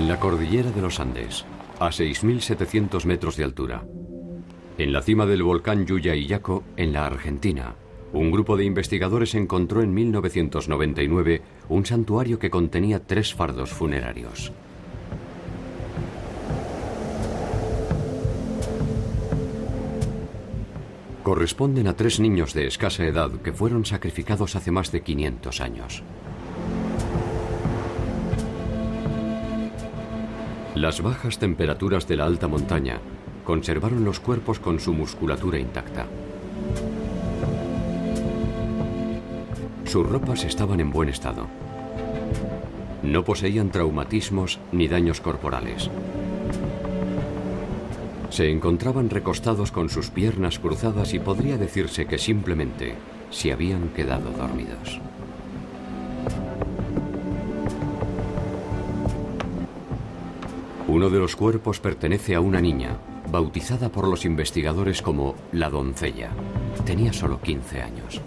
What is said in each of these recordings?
la cordillera de los Andes, a 6.700 metros de altura, en la cima del volcán Llullaillaco, en la Argentina, un grupo de investigadores encontró en 1999 un santuario que contenía 3 fardos funerarios. Corresponden a 3 niños de escasa edad que fueron sacrificados hace más de 500 años. Las bajas temperaturas de la alta montaña conservaron los cuerpos con su musculatura intacta. Sus ropas estaban en buen estado. No poseían traumatismos ni daños corporales. Se encontraban recostados con sus piernas cruzadas y podría decirse que simplemente se habían quedado dormidos. Uno de los cuerpos pertenece a una niña, bautizada por los investigadores como la doncella. Tenía solo 15 años.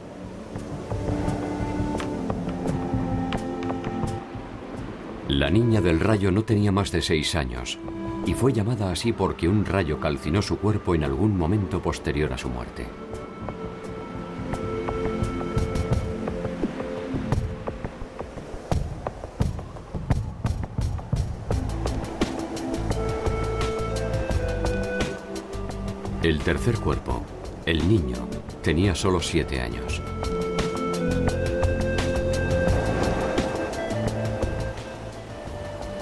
La niña del rayo no tenía más de 6 años y fue llamada así porque un rayo calcinó su cuerpo en algún momento posterior a su muerte. El tercer cuerpo, el niño, tenía solo 7 años.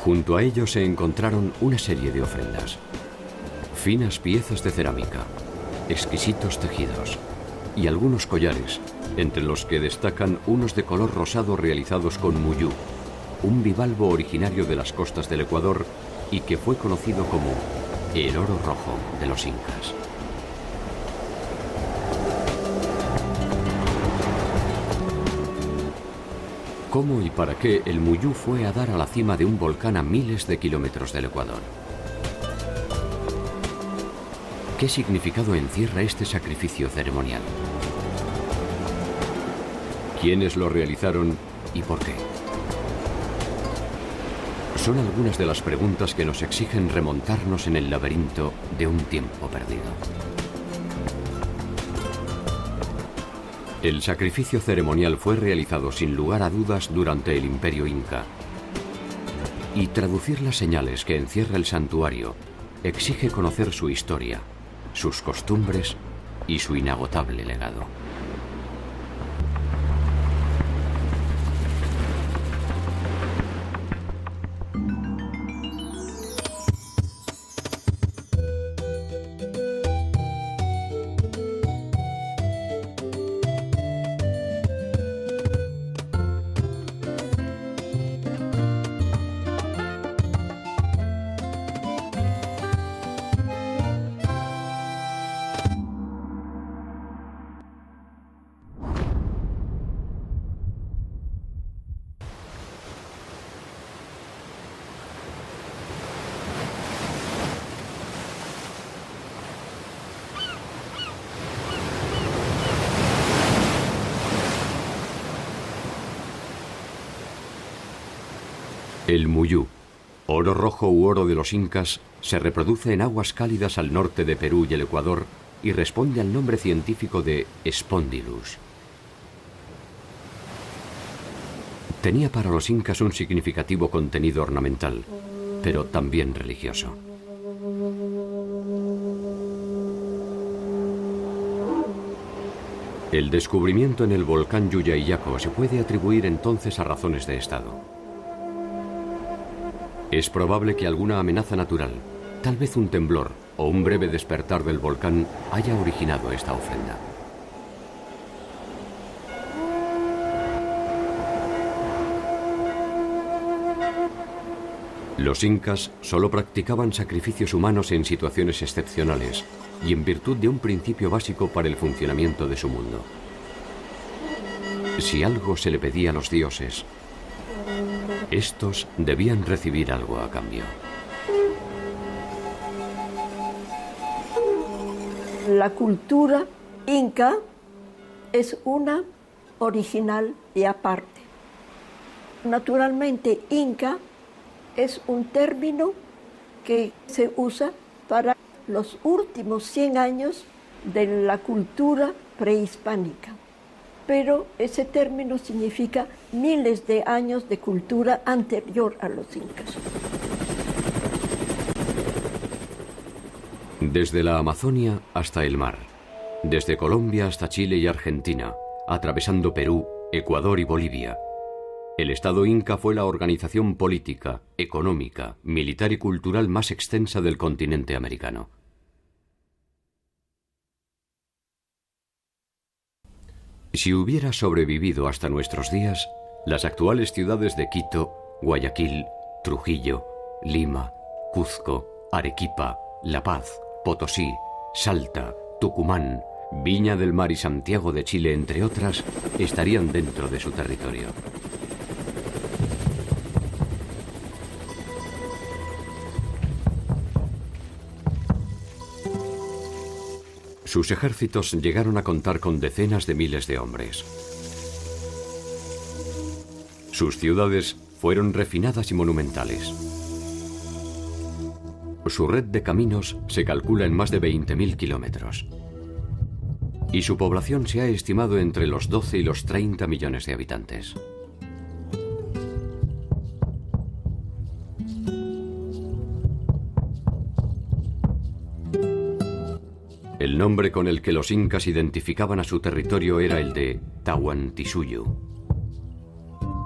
Junto a ellos se encontraron una serie de ofrendas. Finas piezas de cerámica, exquisitos tejidos y algunos collares, entre los que destacan unos de color rosado realizados con muyú, un bivalvo originario de las costas del Ecuador y que fue conocido como el oro rojo de los incas. ¿Cómo y para qué el muyú fue a dar a la cima de un volcán a miles de kilómetros del Ecuador? ¿Qué significado encierra este sacrificio ceremonial? ¿Quiénes lo realizaron y por qué? Son algunas de las preguntas que nos exigen remontarnos en el laberinto de un tiempo perdido. El sacrificio ceremonial fue realizado sin lugar a dudas durante el Imperio Inca. Y traducir las señales que encierra el santuario exige conocer su historia, sus costumbres y su inagotable legado. El muyú, oro rojo u oro de los incas, se reproduce en aguas cálidas al norte de Perú y el Ecuador y responde al nombre científico de Spondylus. Tenía para los incas un significativo contenido ornamental, pero también religioso. El descubrimiento en el volcán Llullaillaco se puede atribuir entonces a razones de estado. Es probable que alguna amenaza natural, tal vez un temblor o un breve despertar del volcán, haya originado esta ofrenda. Los incas solo practicaban sacrificios humanos en situaciones excepcionales y en virtud de un principio básico para el funcionamiento de su mundo. Si algo se le pedía a los dioses, estos debían recibir algo a cambio. La cultura inca es una original y aparte. Naturalmente, inca es un término que se usa para los últimos 100 años de la cultura prehispánica. Pero ese término significa miles de años de cultura anterior a los incas. Desde la Amazonia hasta el mar, desde Colombia hasta Chile y Argentina, atravesando Perú, Ecuador y Bolivia, el Estado Inca fue la organización política, económica, militar y cultural más extensa del continente americano. Si hubiera sobrevivido hasta nuestros días, las actuales ciudades de Quito, Guayaquil, Trujillo, Lima, Cuzco, Arequipa, La Paz, Potosí, Salta, Tucumán, Viña del Mar y Santiago de Chile, entre otras, estarían dentro de su territorio. Sus ejércitos llegaron a contar con decenas de miles de hombres. Sus ciudades fueron refinadas y monumentales. Su red de caminos se calcula en más de 20.000 kilómetros. Y su población se ha estimado entre los 12 y los 30 millones de habitantes. El nombre con el que los incas identificaban a su territorio era el de Tahuantinsuyo,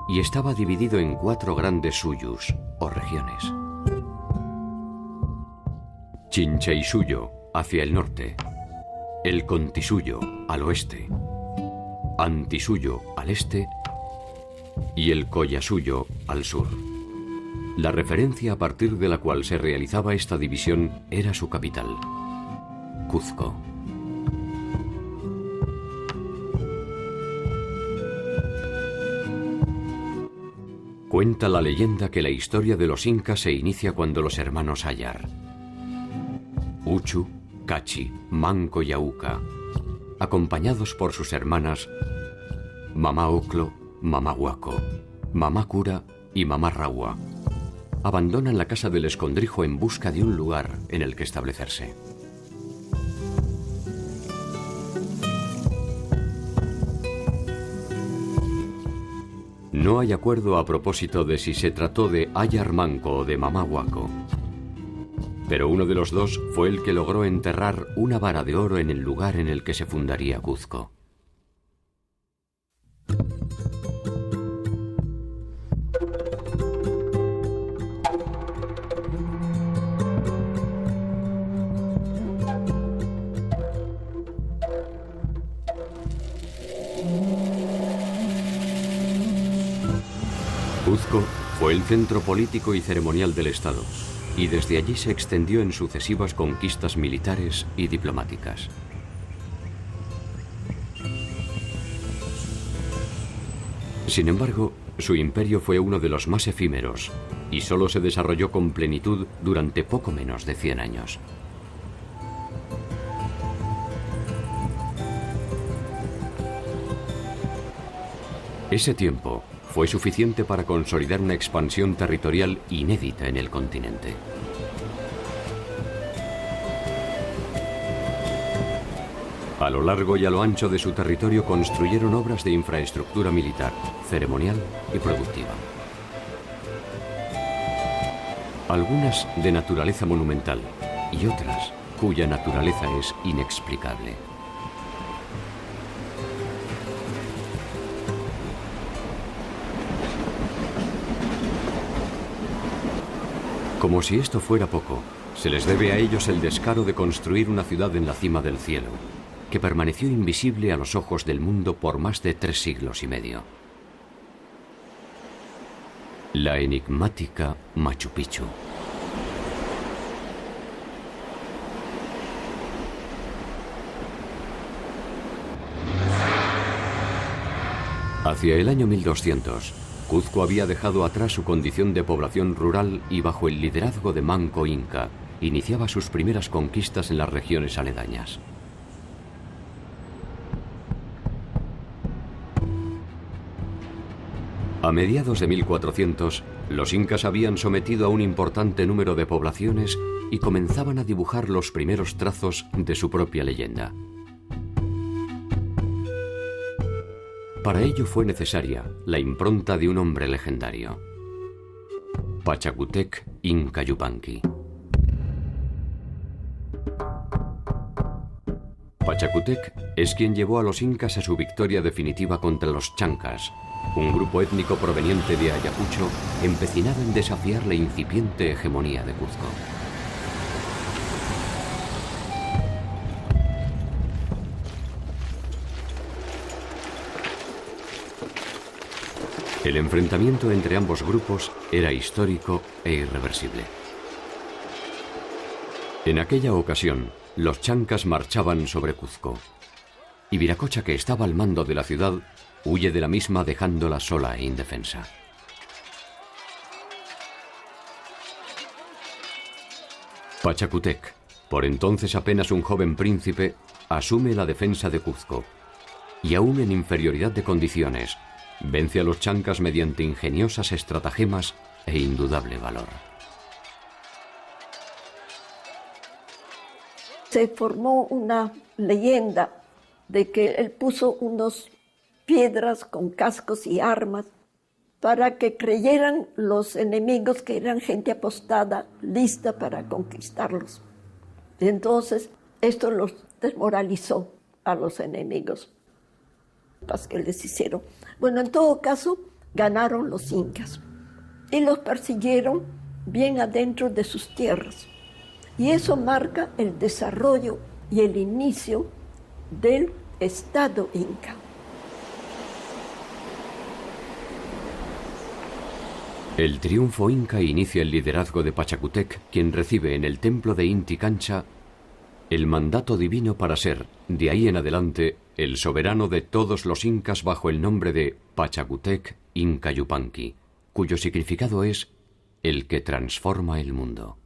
y estaba dividido en 4 grandes suyus, o regiones. Chincheysuyo, hacia el norte, el Contisuyo, al oeste, Antisuyo, al este, y el Collasuyo, al sur. La referencia a partir de la cual se realizaba esta división era su capital, Cuzco. Cuenta la leyenda que la historia de los incas se inicia cuando los hermanos Ayar, Uchu, Cachi, Manco y Auca, acompañados por sus hermanas Mamá Oclo, Mamá Huaco, Mamá Cura y Mamá Raua, abandonan la casa del escondrijo en busca de un lugar en el que establecerse. No hay acuerdo a propósito de si se trató de Ayar Manco o de Mamá Huaco, pero uno de los dos fue el que logró enterrar una vara de oro en el lugar en el que se fundaría Cuzco. Cuzco fue el centro político y ceremonial del Estado, y desde allí se extendió en sucesivas conquistas militares y diplomáticas. Sin embargo, su imperio fue uno de los más efímeros y solo se desarrolló con plenitud durante poco menos de 100 años. Ese tiempo fue suficiente para consolidar una expansión territorial inédita en el continente. A lo largo y a lo ancho de su territorio construyeron obras de infraestructura militar, ceremonial y productiva. Algunas de naturaleza monumental y otras cuya naturaleza es inexplicable. Como si esto fuera poco, se les debe a ellos el descaro de construir una ciudad en la cima del cielo, que permaneció invisible a los ojos del mundo por más de 3 siglos y medio. La enigmática Machu Picchu. Hacia el año 1200, Cuzco había dejado atrás su condición de población rural y bajo el liderazgo de Manco Inca, iniciaba sus primeras conquistas en las regiones aledañas. A mediados de 1400, Los incas habían sometido a un importante número de poblaciones y comenzaban a dibujar los primeros trazos de su propia leyenda. Para ello fue necesaria la impronta de un hombre legendario: Pachacútec Inca Yupanqui. Pachacútec es quien llevó a los incas a su victoria definitiva contra los chancas, un grupo étnico proveniente de Ayacucho empecinado en desafiar la incipiente hegemonía de Cuzco. El enfrentamiento entre ambos grupos era histórico e irreversible. En aquella ocasión, los chancas marchaban sobre Cuzco, y Viracocha, que estaba al mando de la ciudad, huye de la misma dejándola sola e indefensa. Pachacútec, por entonces apenas un joven príncipe, asume la defensa de Cuzco, y aún en inferioridad de condiciones, vence a los chancas mediante ingeniosas estratagemas e indudable valor. Se formó una leyenda de que él puso unas piedras con cascos y armas para que creyeran los enemigos que eran gente apostada, lista para conquistarlos. Entonces, esto los desmoralizó a los enemigos que les hicieron. Bueno, en todo caso, ganaron los incas y los persiguieron bien adentro de sus tierras. Y eso marca el desarrollo y el inicio del Estado inca. El triunfo inca inicia el liderazgo de Pachacútec, quien recibe en el templo de Inti Cancha el mandato divino para ser, de ahí en adelante, el soberano de todos los incas bajo el nombre de Pachacútec Inca Yupanqui, cuyo significado es el que transforma el mundo.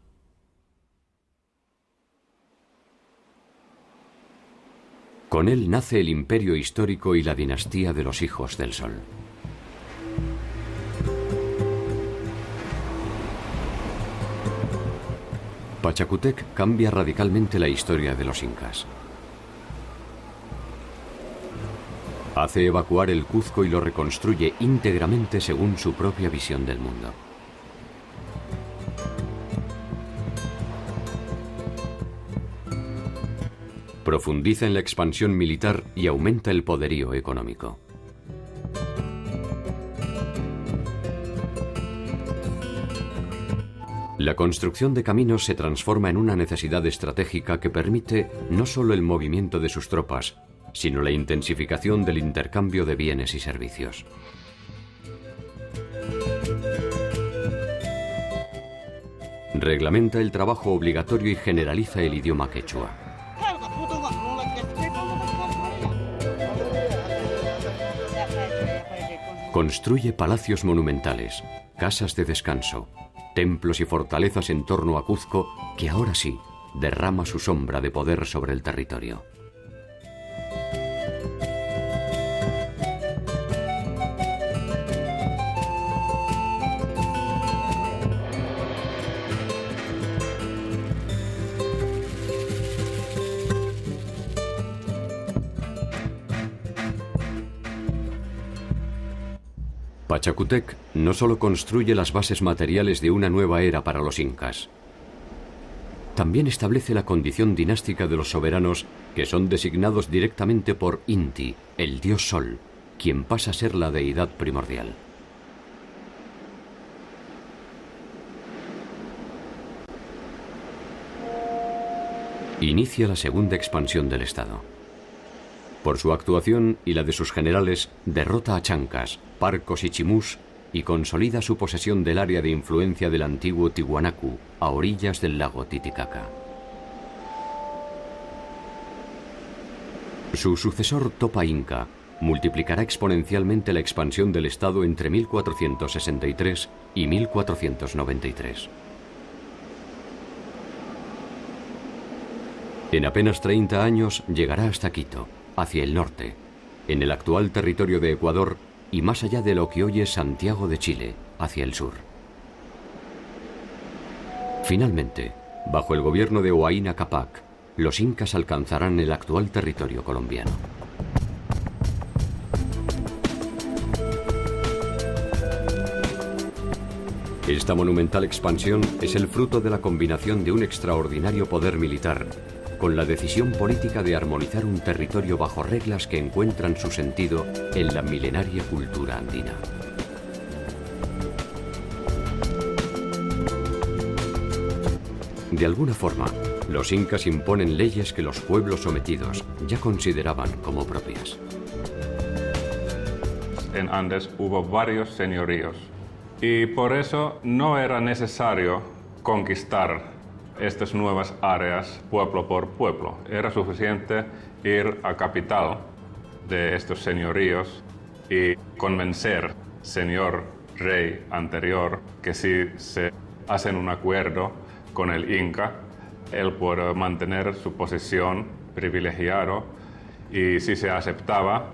Con él nace el imperio histórico y la dinastía de los Hijos del Sol. Pachacútec cambia radicalmente la historia de los incas. Hace evacuar el Cuzco y lo reconstruye íntegramente según su propia visión del mundo. Profundiza en la expansión militar y aumenta el poderío económico. La construcción de caminos se transforma en una necesidad estratégica que permite no solo el movimiento de sus tropas, sino la intensificación del intercambio de bienes y servicios. Reglamenta el trabajo obligatorio y generaliza el idioma quechua. Construye palacios monumentales, casas de descanso, templos y fortalezas en torno a Cuzco, que ahora sí derrama su sombra de poder sobre el territorio. Pachacútec no solo construye las bases materiales de una nueva era para los incas, también establece la condición dinástica de los soberanos que son designados directamente por Inti, el dios Sol, quien pasa a ser la deidad primordial. Inicia la segunda expansión del Estado. Por su actuación y la de sus generales, derrota a chancas, parcos y chimús y consolida su posesión del área de influencia del antiguo Tiwanaku, a orillas del lago Titicaca. Su sucesor Topa Inca multiplicará exponencialmente la expansión del Estado entre 1463 y 1493. En apenas 30 años llegará hasta Quito, hacia el norte, en el actual territorio de Ecuador y más allá de lo que hoy es Santiago de Chile, hacia el sur. Finalmente, bajo el gobierno de Huayna Capac, los incas alcanzarán el actual territorio colombiano. Esta monumental expansión es el fruto de la combinación de un extraordinario poder militar con la decisión política de armonizar un territorio bajo reglas que encuentran su sentido en la milenaria cultura andina. De alguna forma, los incas imponen leyes que los pueblos sometidos ya consideraban como propias. En Andes hubo varios señoríos y por eso no era necesario conquistar estas nuevas áreas pueblo por pueblo. Era suficiente ir a capital de estos señoríos y convencer señor rey anterior que si se hacen un acuerdo con el Inca, él puede mantener su posición privilegiada, y si se aceptaba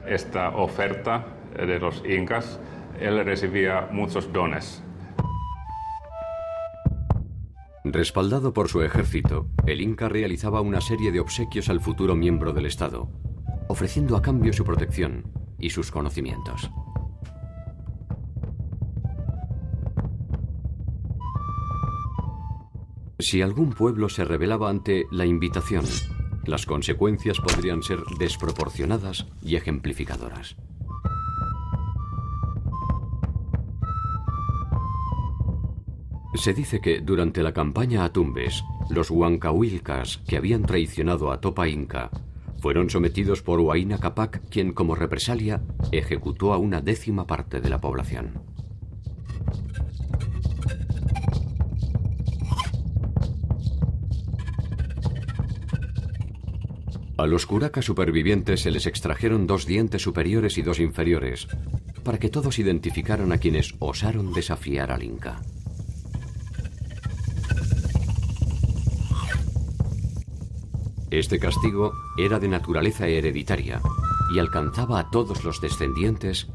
esta oferta de los incas, él recibía muchos dones. Respaldado por su ejército, el Inca realizaba una serie de obsequios al futuro miembro del Estado, ofreciendo a cambio su protección y sus conocimientos. Si algún pueblo se rebelaba ante la invitación, las consecuencias podrían ser desproporcionadas y ejemplificadoras. Se dice que durante la campaña a Tumbes, los huancahuilcas que habían traicionado a Topa Inca fueron sometidos por Huayna Capac, quien como represalia ejecutó a una 10ª parte de la población. A los curacas supervivientes se les extrajeron 2 dientes superiores y 2 inferiores, para que todos identificaran a quienes osaron desafiar al Inca. Este castigo era de naturaleza hereditaria y alcanzaba a todos los descendientes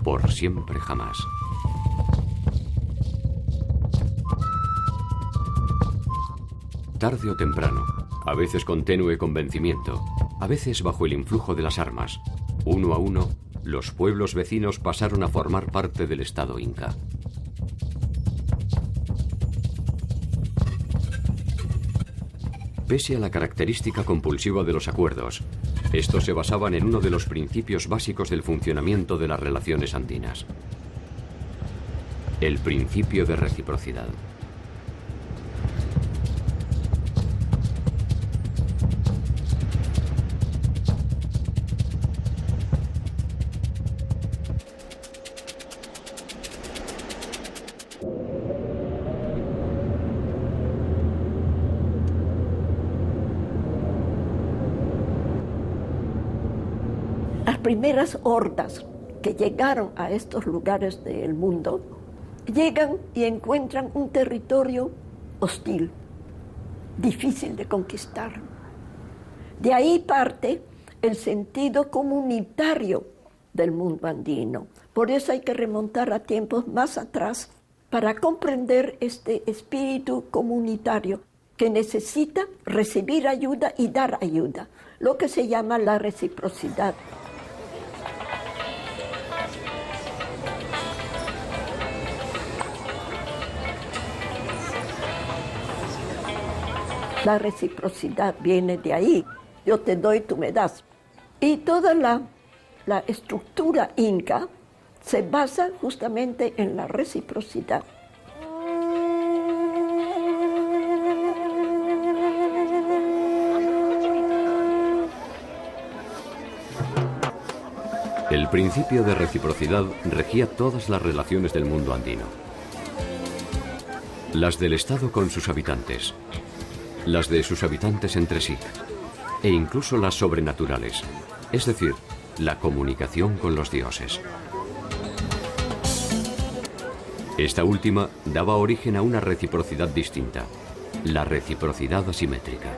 por siempre jamás. Tarde o temprano, a veces con tenue convencimiento, a veces bajo el influjo de las armas, uno a uno, los pueblos vecinos pasaron a formar parte del Estado Inca. Pese a la característica compulsiva de los acuerdos, estos se basaban en uno de los principios básicos del funcionamiento de las relaciones andinas: el principio de reciprocidad. Las primeras hordas que llegaron a estos lugares del mundo llegan y encuentran un territorio hostil, difícil de conquistar. De ahí parte el sentido comunitario del mundo andino. Por eso hay que remontar a tiempos más atrás para comprender este espíritu comunitario que necesita recibir ayuda y dar ayuda, lo que se llama la reciprocidad. La reciprocidad viene de ahí. Yo te doy, tú me das. Y toda la estructura inca se basa justamente en la reciprocidad. El principio de reciprocidad regía todas las relaciones del mundo andino. Las del Estado con sus habitantes, las de sus habitantes entre sí, e incluso las sobrenaturales, es decir, la comunicación con los dioses. Esta última daba origen a una reciprocidad distinta, la reciprocidad asimétrica.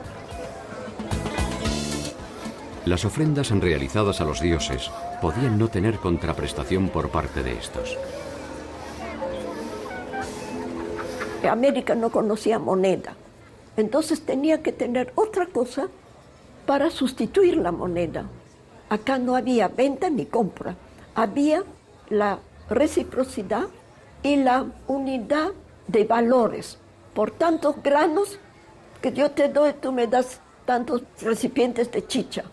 Las ofrendas realizadas a los dioses podían no tener contraprestación por parte de estos. América no conocía moneda. Entonces tenía que tener otra cosa para sustituir la moneda. Acá no había venta ni compra. Había la reciprocidad y la unidad de valores. Por tantos granos que yo te doy, tú me das tantos recipientes de chicha.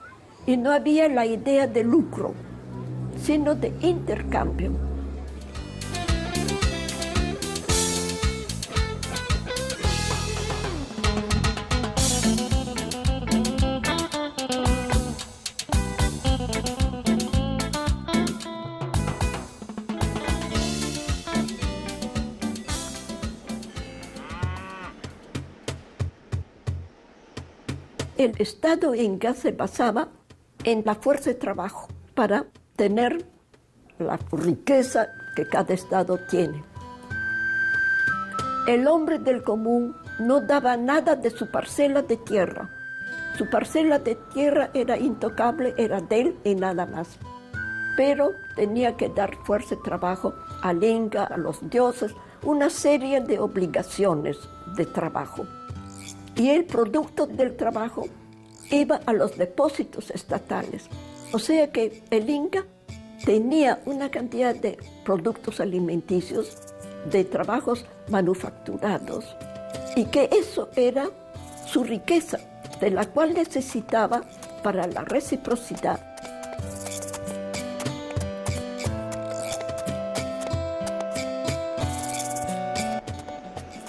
Y no había la idea de lucro, sino de intercambio. El Estado inca se basaba en la fuerza de trabajo para tener la riqueza que cada estado tiene. El hombre del común no daba nada de su parcela de tierra. Su parcela de tierra era intocable, era de él y nada más. Pero tenía que dar fuerza de trabajo al inca, a los dioses, una serie de obligaciones de trabajo. Y el producto del trabajo iba a los depósitos estatales. O sea que el Inca tenía una cantidad de productos alimenticios, de trabajos manufacturados, y que eso era su riqueza, de la cual necesitaba para la reciprocidad.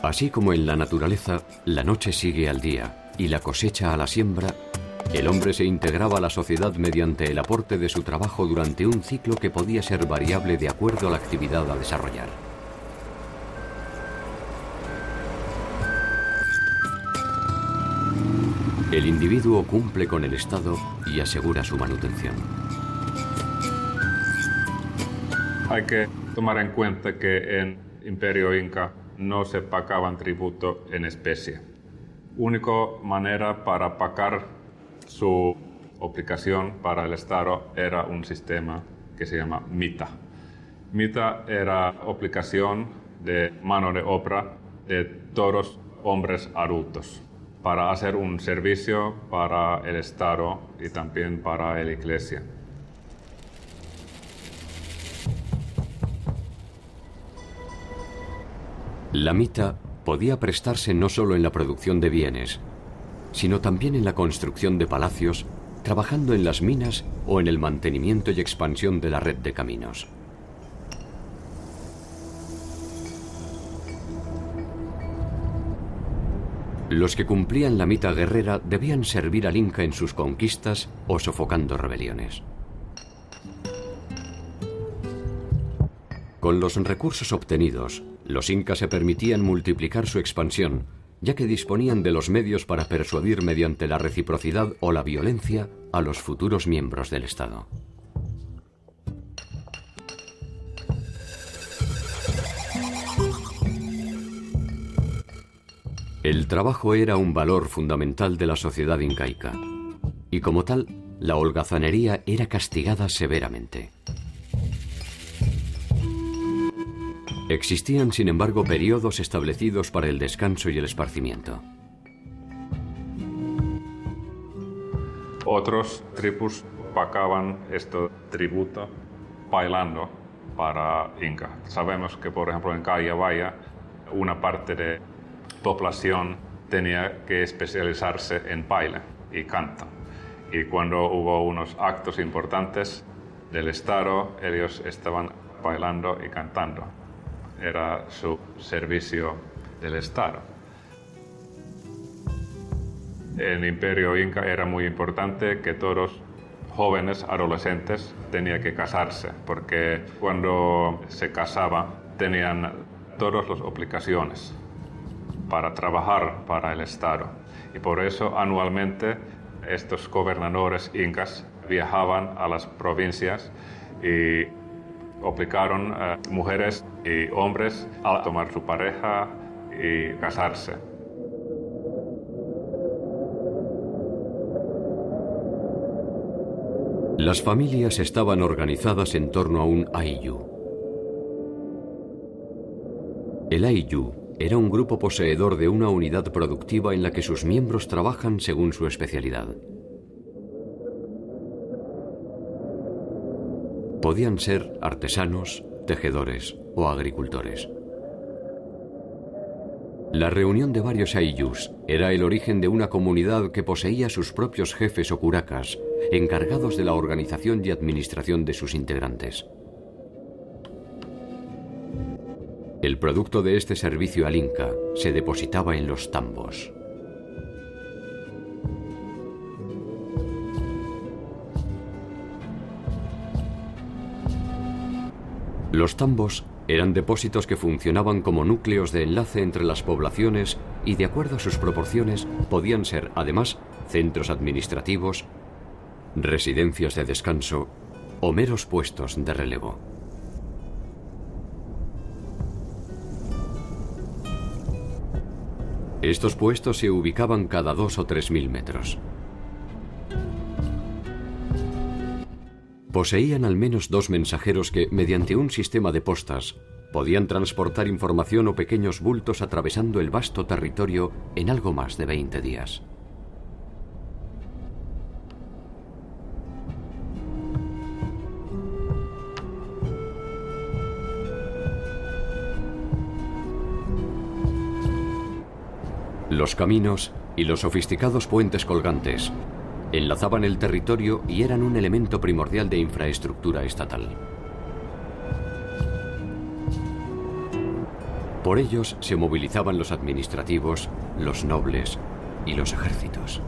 Así como en la naturaleza, la noche sigue al día y la cosecha a la siembra, el hombre se integraba a la sociedad mediante el aporte de su trabajo durante un ciclo que podía ser variable de acuerdo a la actividad a desarrollar. El individuo cumple con el Estado y asegura su manutención. Hay que tomar en cuenta que en Imperio Inca no se pagaban tributo en especie. Única manera para pagar su obligación para el Estado era un sistema que se llama mita. Mita era obligación de mano de obra de todos hombres adultos para hacer un servicio para el Estado y también para la Iglesia. La mita podía prestarse no solo en la producción de bienes, sino también en la construcción de palacios, trabajando en las minas o en el mantenimiento y expansión de la red de caminos. Los que cumplían la mita guerrera debían servir al Inca en sus conquistas o sofocando rebeliones. Con los recursos obtenidos, los incas se permitían multiplicar su expansión, ya que disponían de los medios para persuadir mediante la reciprocidad o la violencia a los futuros miembros del Estado. El trabajo era un valor fundamental de la sociedad incaica, y como tal, la holgazanería era castigada severamente. Existían, sin embargo, periodos establecidos para el descanso y el esparcimiento. Otros tribus pagaban este tributo bailando para Inca. Sabemos que, por ejemplo, en Callabaya, una parte de población tenía que especializarse en baile y canto. Y cuando hubo unos actos importantes del Estado, ellos estaban bailando y cantando. Era su servicio del Estado. En el Imperio Inca era muy importante que todos jóvenes, adolescentes, tenían que casarse, porque cuando se casaban tenían todas las obligaciones para trabajar para el Estado. Y por eso anualmente estos gobernadores incas viajaban a las provincias y obligaron a mujeres y hombres a tomar su pareja y casarse. Las familias estaban organizadas en torno a un ayllu. El ayllu era un grupo poseedor de una unidad productiva en la que sus miembros trabajan según su especialidad. Podían ser artesanos, tejedores o agricultores. La reunión de varios ayllus era el origen de una comunidad que poseía sus propios jefes o curacas, encargados de la organización y administración de sus integrantes. El producto de este servicio al Inca se depositaba en los tambos. Los tambos eran depósitos que funcionaban como núcleos de enlace entre las poblaciones y, de acuerdo a sus proporciones, podían ser, además, centros administrativos, residencias de descanso o meros puestos de relevo. Estos puestos se ubicaban cada 2 o 3.000 metros. Poseían al menos 2 mensajeros que, mediante un sistema de postas, podían transportar información o pequeños bultos atravesando el vasto territorio en algo más de 20 días. Los caminos y los sofisticados puentes colgantes enlazaban el territorio y eran un elemento primordial de infraestructura estatal. Por ellos se movilizaban los administrativos, los nobles y los ejércitos.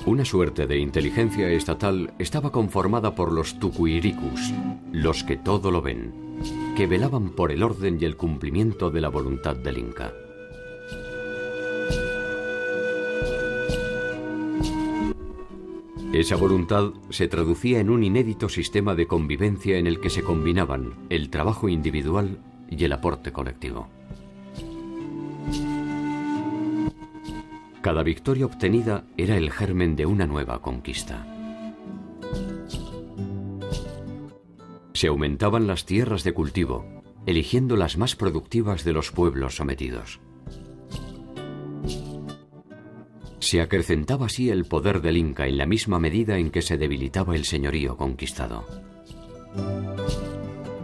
Una suerte de inteligencia estatal estaba conformada por los tucuiricus, los que todo lo ven, que velaban por el orden y el cumplimiento de la voluntad del Inca. Esa voluntad se traducía en un inédito sistema de convivencia en el que se combinaban el trabajo individual y el aporte colectivo. Cada victoria obtenida era el germen de una nueva conquista. Se aumentaban las tierras de cultivo, eligiendo las más productivas de los pueblos sometidos. Se acrecentaba así el poder del Inca en la misma medida en que se debilitaba el señorío conquistado.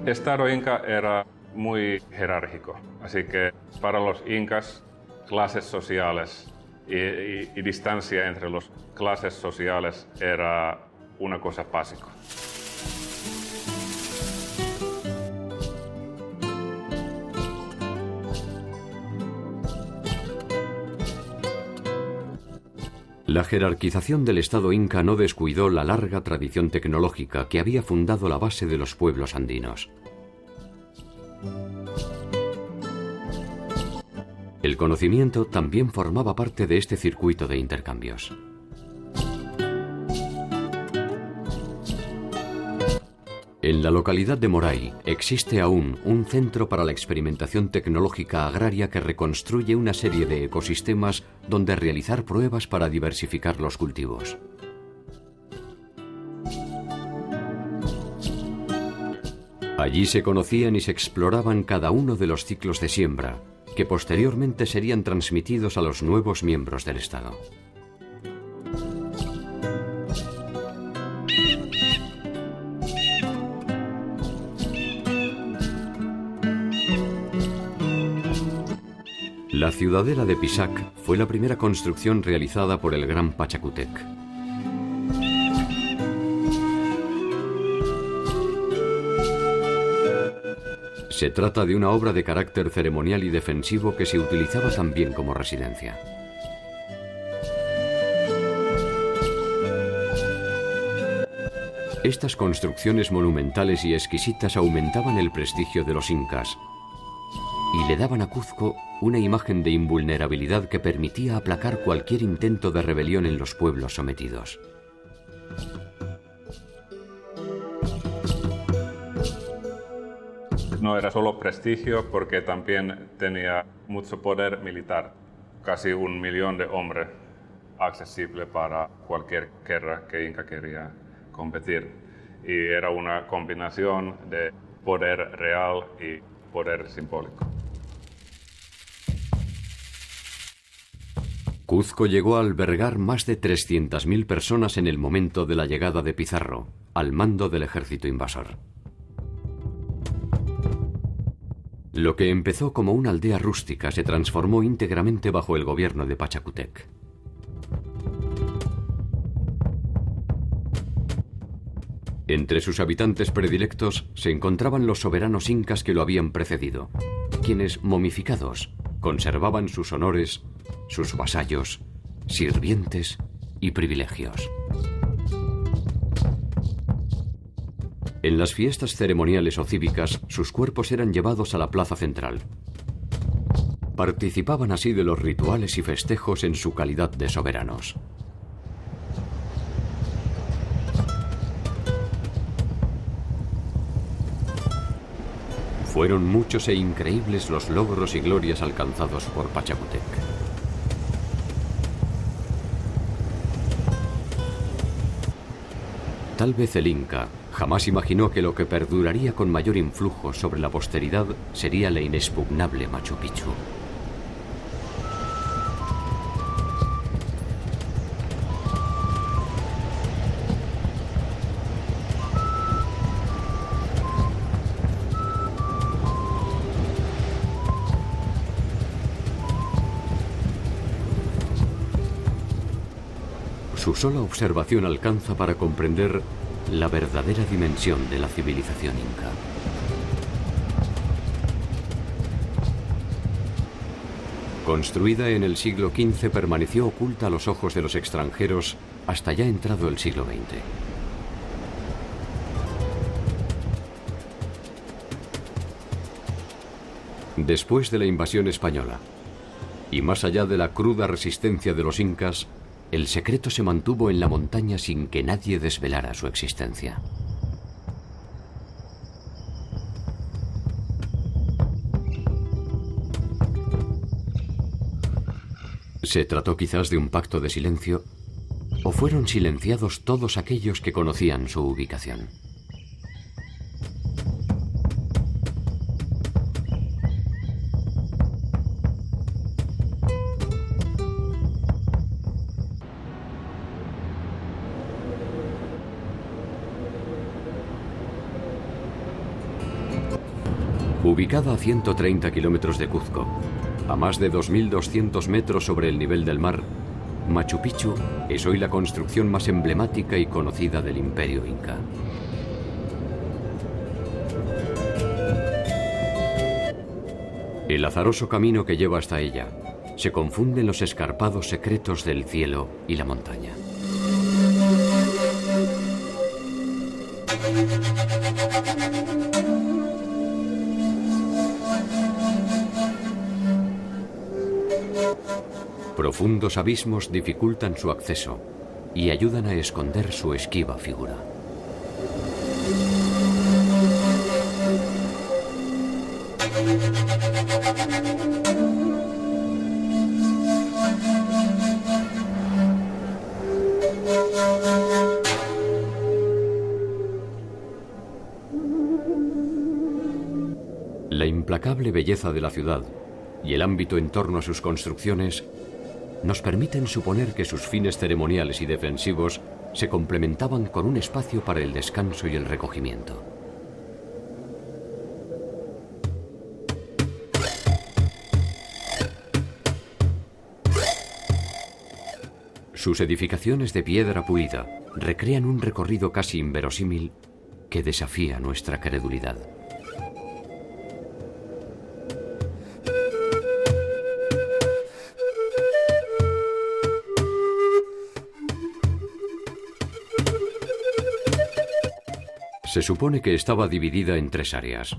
El Estado Inca era muy jerárquico, así que para los incas, clases sociales y distancia entre las clases sociales era una cosa básica. La jerarquización del Estado Inca no descuidó la larga tradición tecnológica que había fundado la base de los pueblos andinos. El conocimiento también formaba parte de este circuito de intercambios. En la localidad de Moray existe aún un centro para la experimentación tecnológica agraria que reconstruye una serie de ecosistemas donde realizar pruebas para diversificar los cultivos. Allí se conocían y se exploraban cada uno de los ciclos de siembra, que posteriormente serían transmitidos a los nuevos miembros del Estado. La ciudadela de Pisac fue la primera construcción realizada por el gran Pachacútec. Se trata de una obra de carácter ceremonial y defensivo que se utilizaba también como residencia. Estas construcciones monumentales y exquisitas aumentaban el prestigio de los incas y le daban a Cuzco una imagen de invulnerabilidad que permitía aplacar cualquier intento de rebelión en los pueblos sometidos. No era solo prestigio porque también tenía mucho poder militar, casi 1 millón de hombres accesible para cualquier guerra que Inca quería competir. Y era una combinación de poder real y poder simbólico. Cuzco llegó a albergar más de 300.000 personas en el momento de la llegada de Pizarro, al mando del ejército invasor. Lo que empezó como una aldea rústica se transformó íntegramente bajo el gobierno de Pachacútec. Entre sus habitantes predilectos se encontraban los soberanos incas que lo habían precedido, quienes, momificados, conservaban sus honores, sus vasallos, sirvientes y privilegios. En las fiestas ceremoniales o cívicas, sus cuerpos eran llevados a la plaza central. Participaban así de los rituales y festejos en su calidad de soberanos. Fueron muchos e increíbles los logros y glorias alcanzados por Pachacútec. Tal vez el Inca jamás imaginó que lo que perduraría con mayor influjo sobre la posteridad sería la inexpugnable Machu Picchu. Su sola observación alcanza para comprender la verdadera dimensión de la civilización inca. Construida en el siglo XV, permaneció oculta a los ojos de los extranjeros hasta ya entrado el siglo XX. Después de la invasión española, y más allá de la cruda resistencia de los incas, el secreto se mantuvo en la montaña sin que nadie desvelara su existencia. ¿Se trató quizás de un pacto de silencio? ¿O fueron silenciados todos aquellos que conocían su ubicación? Ubicada a 130 kilómetros de Cuzco, a más de 2.200 metros sobre el nivel del mar, Machu Picchu es hoy la construcción más emblemática y conocida del Imperio Inca. El azaroso camino que lleva hasta ella se confunde en los escarpados secretos del cielo y la montaña. Profundos abismos dificultan su acceso y ayudan a esconder su esquiva figura. La implacable belleza de la ciudad y el ámbito en torno a sus construcciones nos permiten suponer que sus fines ceremoniales y defensivos se complementaban con un espacio para el descanso y el recogimiento. Sus edificaciones de piedra pulida recrean un recorrido casi inverosímil que desafía nuestra credulidad. Se supone que estaba dividida en tres áreas.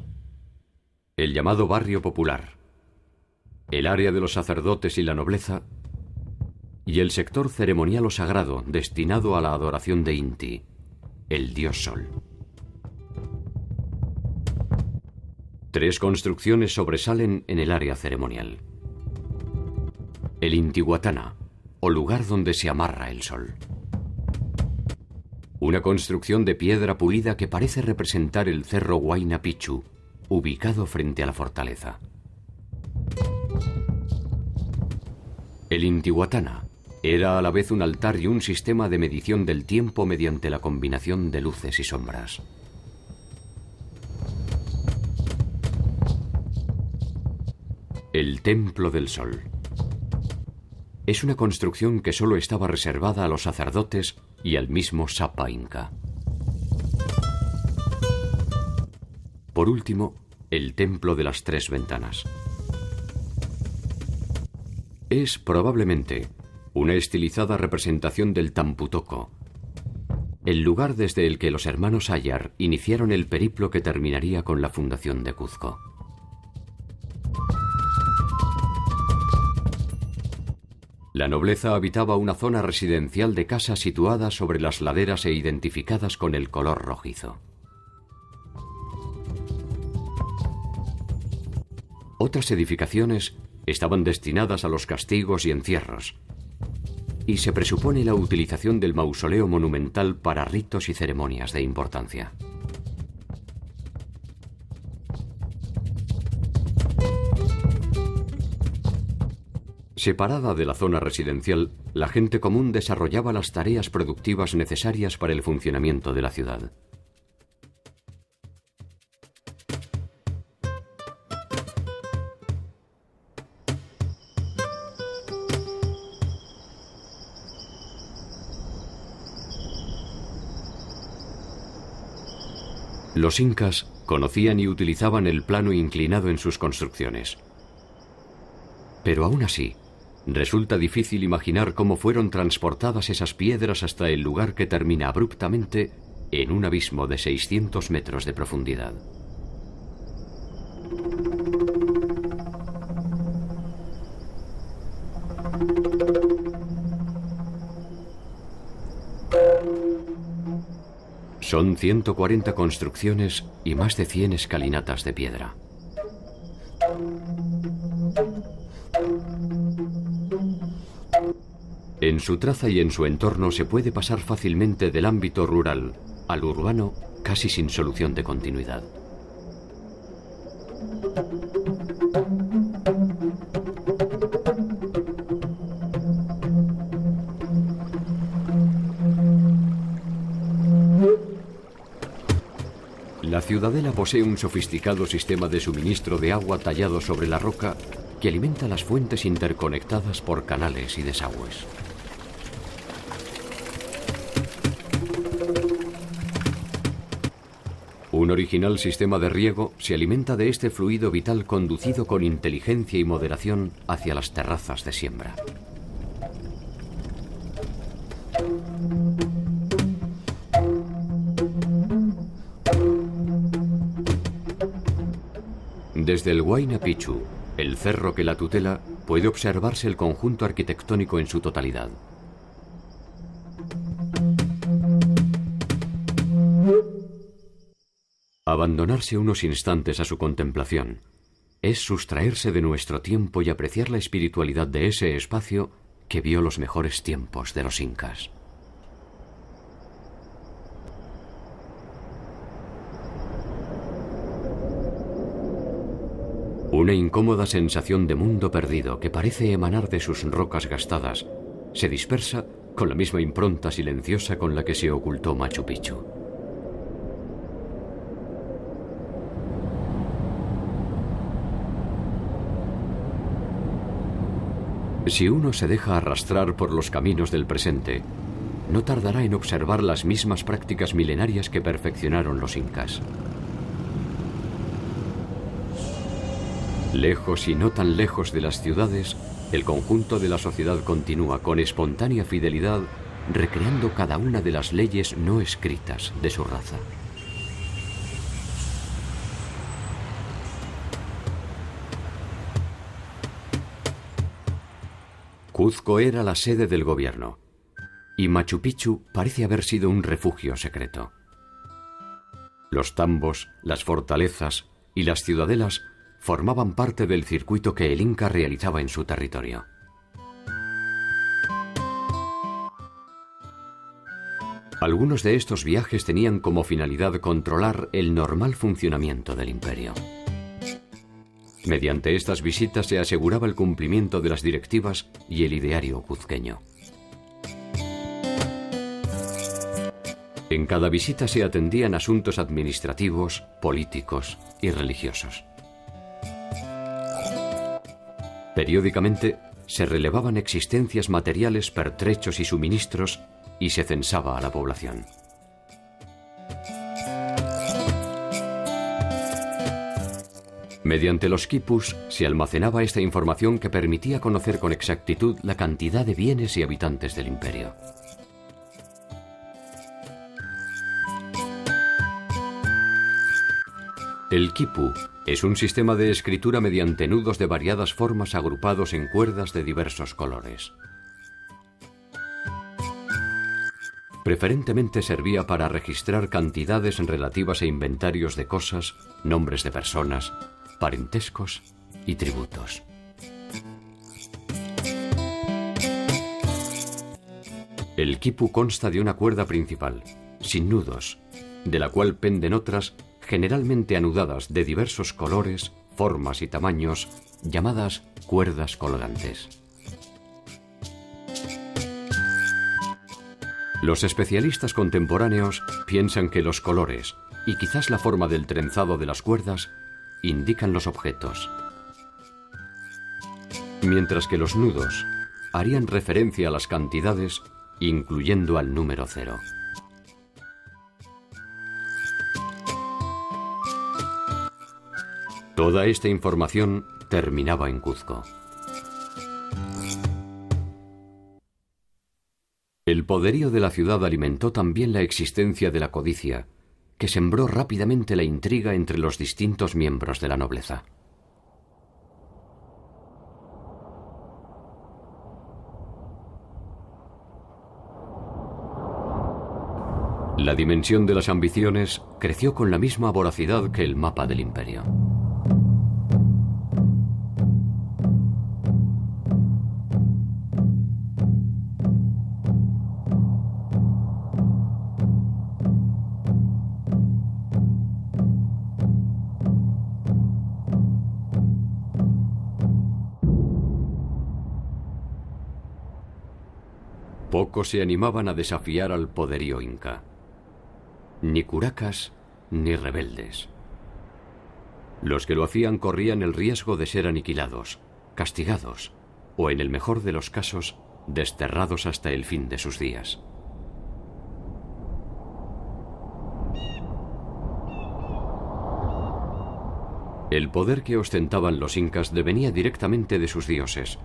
El llamado barrio popular, el área de los sacerdotes y la nobleza, y el sector ceremonial o sagrado destinado a la adoración de Inti, el dios Sol. Tres construcciones sobresalen en el área ceremonial. El Intihuatana, o lugar donde se amarra el sol. Una construcción de piedra pulida que parece representar el cerro Huayna Picchu, ubicado frente a la fortaleza. El Intihuatana era a la vez un altar y un sistema de medición del tiempo mediante la combinación de luces y sombras. El Templo del Sol. Es una construcción que solo estaba reservada a los sacerdotes y al mismo Sapa Inca. Por último, el Templo de las Tres Ventanas. Es probablemente una estilizada representación del Tampu-Tocco, el lugar desde el que los hermanos Ayar iniciaron el periplo que terminaría con la fundación de Cuzco. La nobleza habitaba una zona residencial de casas situadas sobre las laderas e identificadas con el color rojizo. Otras edificaciones estaban destinadas a los castigos y encierros, y se presupone la utilización del mausoleo monumental para ritos y ceremonias de importancia. Separada de la zona residencial, la gente común desarrollaba las tareas productivas necesarias para el funcionamiento de la ciudad. Los incas conocían y utilizaban el plano inclinado en sus construcciones. Pero aún así, resulta difícil imaginar cómo fueron transportadas esas piedras hasta el lugar que termina abruptamente en un abismo de 600 metros de profundidad. Son 140 construcciones y más de 100 escalinatas de piedra. En su traza y en su entorno se puede pasar fácilmente del ámbito rural al urbano casi sin solución de continuidad. La ciudadela posee un sofisticado sistema de suministro de agua tallado sobre la roca que alimenta las fuentes interconectadas por canales y desagües. Un original sistema de riego se alimenta de este fluido vital conducido con inteligencia y moderación hacia las terrazas de siembra. Desde el Huayna Picchu, el cerro que la tutela, puede observarse el conjunto arquitectónico en su totalidad. Abandonarse unos instantes a su contemplación es sustraerse de nuestro tiempo y apreciar la espiritualidad de ese espacio que vio los mejores tiempos de los incas. Una incómoda sensación de mundo perdido que parece emanar de sus rocas gastadas se dispersa con la misma impronta silenciosa con la que se ocultó Machu Picchu. Si uno se deja arrastrar por los caminos del presente, no tardará en observar las mismas prácticas milenarias que perfeccionaron los incas. Lejos y no tan lejos de las ciudades, el conjunto de la sociedad continúa con espontánea fidelidad recreando cada una de las leyes no escritas de su raza. Cuzco era la sede del gobierno, y Machu Picchu parece haber sido un refugio secreto. Los tambos, las fortalezas y las ciudadelas formaban parte del circuito que el Inca realizaba en su territorio. Algunos de estos viajes tenían como finalidad controlar el normal funcionamiento del imperio. Mediante estas visitas se aseguraba el cumplimiento de las directivas y el ideario cuzqueño. En cada visita se atendían asuntos administrativos, políticos y religiosos. Periódicamente se relevaban existencias materiales, pertrechos y suministros y se censaba a la población. Mediante los quipus se almacenaba esta información que permitía conocer con exactitud la cantidad de bienes y habitantes del imperio. El quipu es un sistema de escritura mediante nudos de variadas formas agrupados en cuerdas de diversos colores. Preferentemente servía para registrar cantidades relativas a inventarios de cosas, nombres de personas, parentescos y tributos. El quipu consta de una cuerda principal, sin nudos, de la cual penden otras generalmente anudadas de diversos colores, formas y tamaños, llamadas cuerdas colgantes. Los especialistas contemporáneos piensan que los colores y quizás la forma del trenzado de las cuerdas indican los objetos, mientras que los nudos harían referencia a las cantidades, incluyendo al número 0. Toda esta información terminaba en Cuzco. El poderío de la ciudad alimentó también la existencia de la codicia, que sembró rápidamente la intriga entre los distintos miembros de la nobleza. La dimensión de las ambiciones creció con la misma voracidad que el mapa del imperio. Pocos se animaban a desafiar al poderío inca. Ni curacas ni rebeldes. Los que lo hacían corrían el riesgo de ser aniquilados, castigados o, en el mejor de los casos, desterrados hasta el fin de sus días. El poder que ostentaban los incas devenía directamente de sus dioses.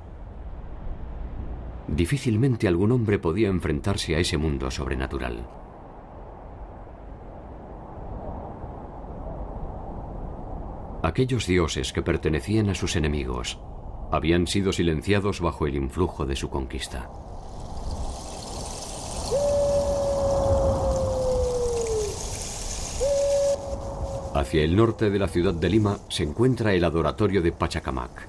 Difícilmente algún hombre podía enfrentarse a ese mundo sobrenatural. Aquellos dioses que pertenecían a sus enemigos habían sido silenciados bajo el influjo de su conquista. Hacia el norte de la ciudad de Lima se encuentra el adoratorio de Pachacamac,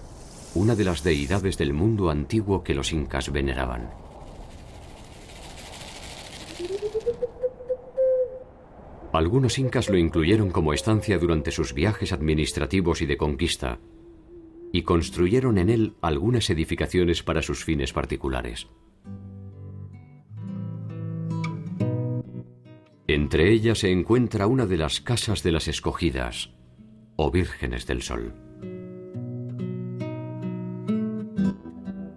una de las deidades del mundo antiguo que los incas veneraban. Algunos incas lo incluyeron como estancia durante sus viajes administrativos y de conquista, y construyeron en él algunas edificaciones para sus fines particulares. Entre ellas se encuentra una de las casas de las escogidas, o vírgenes del sol.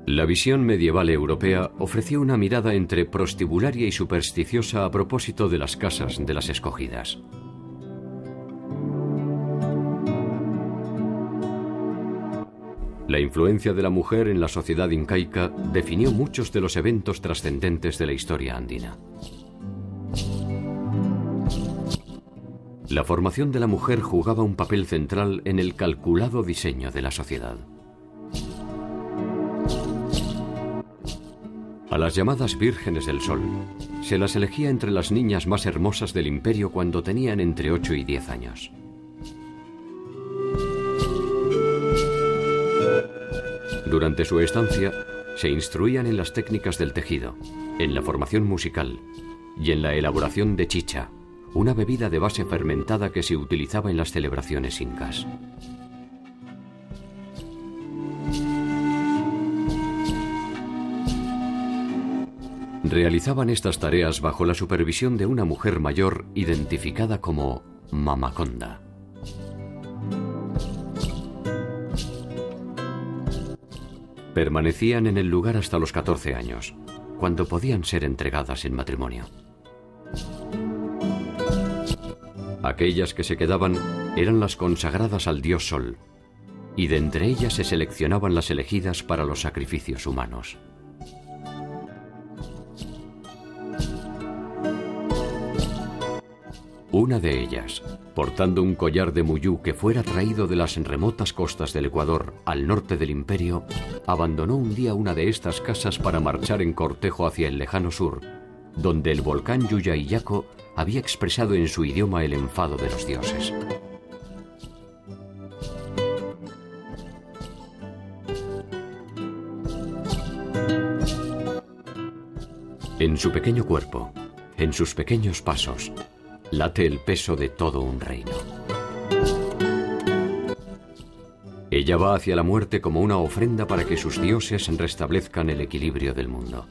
La visión medieval europea ofreció una mirada entre prostibularia y supersticiosa a propósito de las casas de las escogidas. La influencia de la mujer en la sociedad incaica definió muchos de los eventos trascendentes de la historia andina. La formación de la mujer jugaba un papel central en el calculado diseño de la sociedad. A las llamadas vírgenes del sol se las elegía entre las niñas más hermosas del imperio cuando tenían entre 8 y 10 años. Durante su estancia se instruían en las técnicas del tejido, en la formación musical y en la elaboración de chicha, una bebida de base fermentada que se utilizaba en las celebraciones incas. Realizaban estas tareas bajo la supervisión de una mujer mayor identificada como Mamaconda. Permanecían en el lugar hasta los 14 años, cuando podían ser entregadas en matrimonio. Aquellas que se quedaban eran las consagradas al dios Sol, y de entre ellas se seleccionaban las elegidas para los sacrificios humanos. Una de ellas, portando un collar de muyú que fuera traído de las remotas costas del Ecuador al norte del imperio, abandonó un día una de estas casas para marchar en cortejo hacia el lejano sur, donde el volcán Yuyayaco había expresado en su idioma el enfado de los dioses. En su pequeño cuerpo, en sus pequeños pasos, late el peso de todo un reino. Ella va hacia la muerte como una ofrenda para que sus dioses restablezcan el equilibrio del mundo.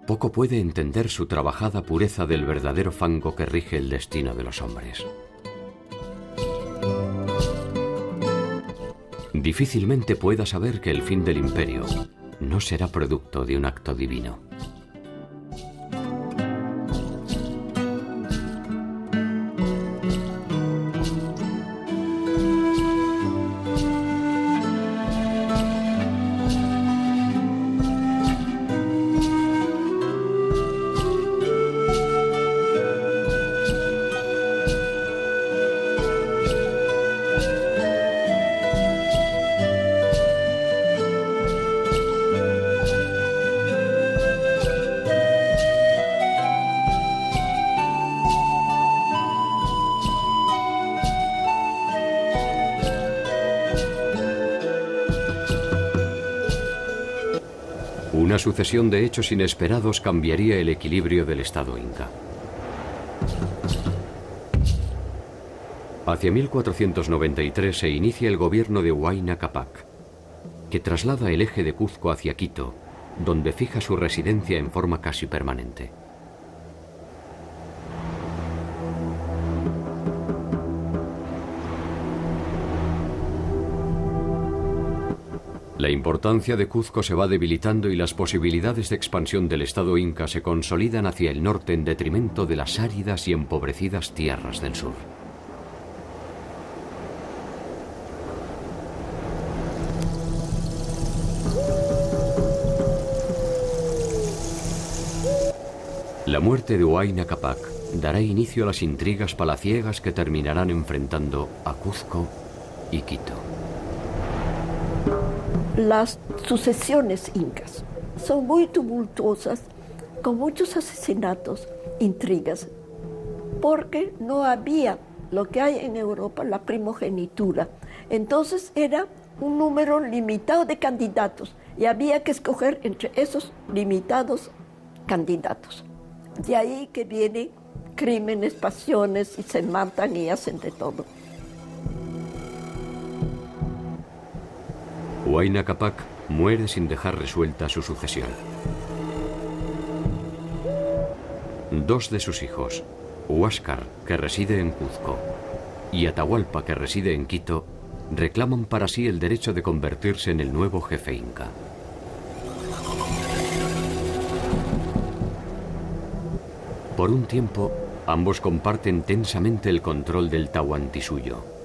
Poco puede entender su trabajada pureza del verdadero fango que rige el destino de los hombres. Difícilmente pueda saber que el fin del imperio no será producto de un acto divino. Una sucesión de hechos inesperados cambiaría el equilibrio del Estado inca. Hacia 1493 se inicia el gobierno de Huayna Cápac, que traslada el eje de Cuzco hacia Quito, donde fija su residencia en forma casi permanente. La importancia de Cuzco se va debilitando y las posibilidades de expansión del Estado inca se consolidan hacia el norte en detrimento de las áridas y empobrecidas tierras del sur. La muerte de Huayna Cápac dará inicio a las intrigas palaciegas que terminarán enfrentando a Cuzco y Quito. Las sucesiones incas son muy tumultuosas, con muchos asesinatos, intrigas, porque no había lo que hay en Europa, la primogenitura. Entonces era un número limitado de candidatos y había que escoger entre esos limitados candidatos. De ahí que vienen crímenes, pasiones, y se matan y hacen de todo. Huayna Cápac muere sin dejar resuelta su sucesión. Dos de sus hijos, Huáscar, que reside en Cuzco, y Atahualpa, que reside en Quito, reclaman para sí el derecho de convertirse en el nuevo jefe inca. Por un tiempo, ambos comparten tensamente el control del Tahuantinsuyo.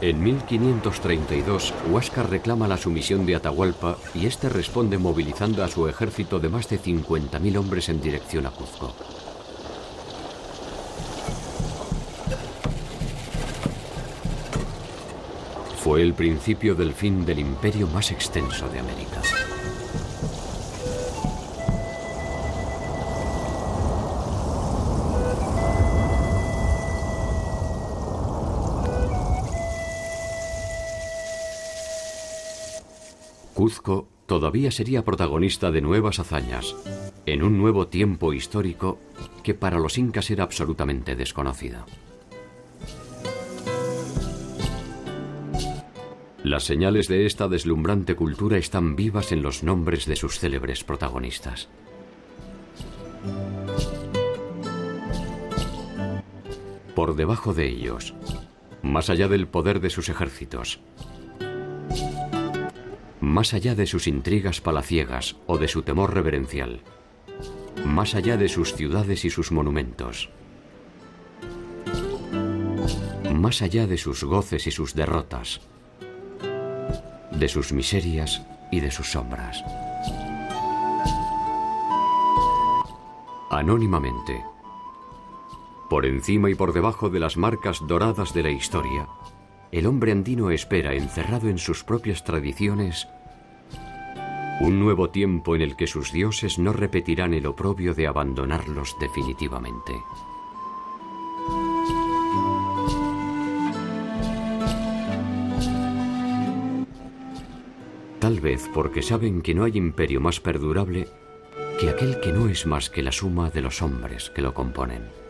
En 1532, Huáscar reclama la sumisión de Atahualpa y este responde movilizando a su ejército de más de 50.000 hombres en dirección a Cuzco. Fue el principio del fin del imperio más extenso de América. Cuzco todavía sería protagonista de nuevas hazañas, en un nuevo tiempo histórico que para los incas era absolutamente desconocido. Las señales de esta deslumbrante cultura están vivas en los nombres de sus célebres protagonistas. Por debajo de ellos, más allá del poder de sus ejércitos, más allá de sus intrigas palaciegas o de su temor reverencial, más allá de sus ciudades y sus monumentos, más allá de sus goces y sus derrotas, de sus miserias y de sus sombras. Anónimamente, por encima y por debajo de las marcas doradas de la historia, el hombre andino espera, encerrado en sus propias tradiciones, un nuevo tiempo en el que sus dioses no repetirán el oprobio de abandonarlos definitivamente. Tal vez porque saben que no hay imperio más perdurable que aquel que no es más que la suma de los hombres que lo componen.